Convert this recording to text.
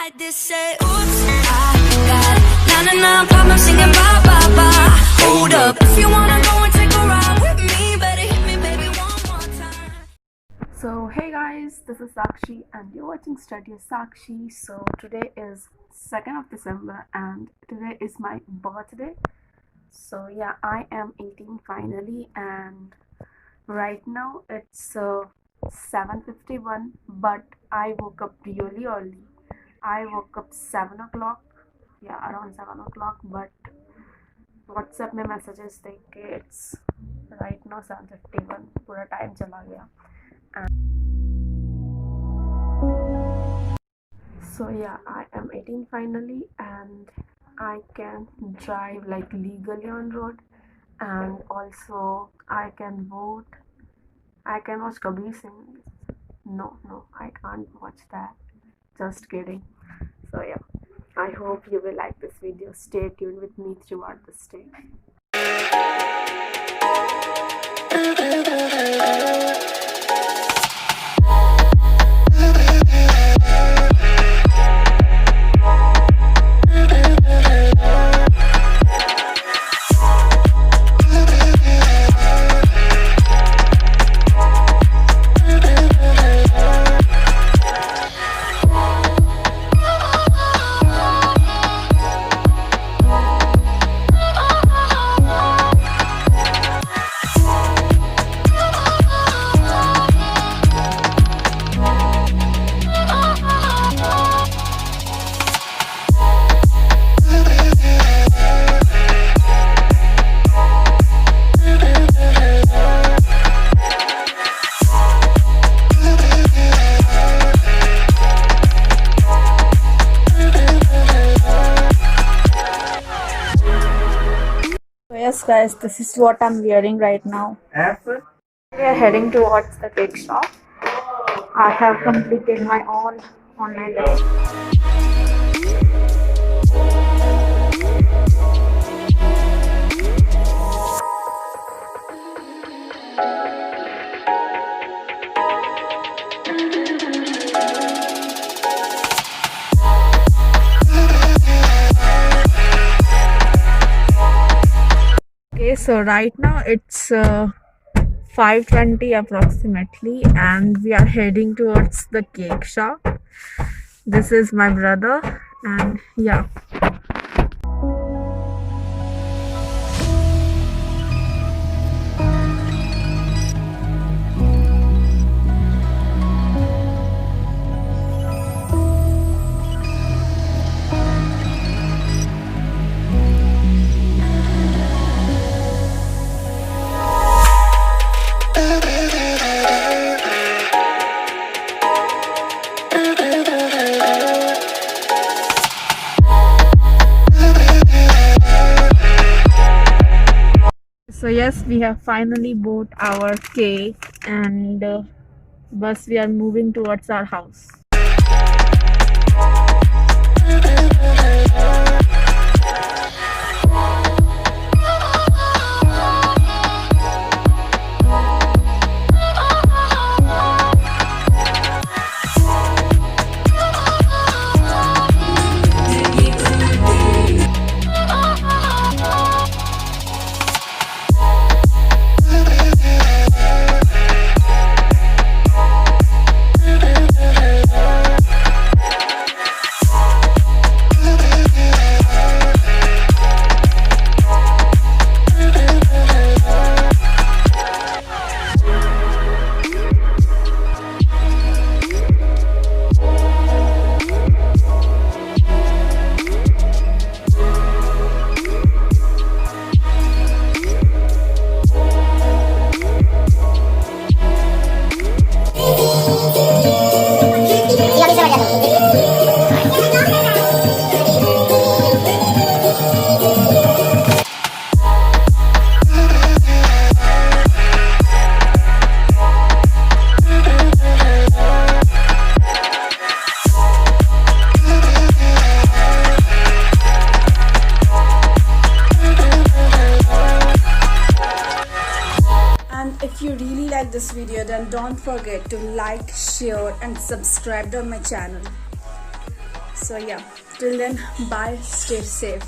I just say, oops, I got 99 problems singing ba ba ba. Hold up, if you wanna go and take a ride with me, better hit me, baby, one more time. So hey guys, this is Sakshi and you're watching Study Sakshi. So today is 2nd of December and today is my birthday. So yeah, I am 18 finally, and right now it's 7:51, but I woke up really early. I woke up 7 o'clock, yeah, around 7 o'clock, but WhatsApp में messages देख के it's right now 7:51, पूरा time चला गया. So yeah, I am 18 finally and I can drive like legally on road, and also I can vote. I can watch Kabir Singh. No, I can't watch that. Just kidding. So yeah, I hope you will like this video. Stay tuned with me throughout this day. Yes guys, this is what I'm wearing right now. We are heading towards the cake shop. I have completed my all online lecture. Okay, so right now it's 5:20 approximately, and we are heading towards the cake shop. This is my brother, and yeah. So yes, we have finally bought our cake, and bus we are moving towards our house. If you really like this video, then don't forget to like, share and subscribe to my channel. So yeah, till then, bye, stay safe.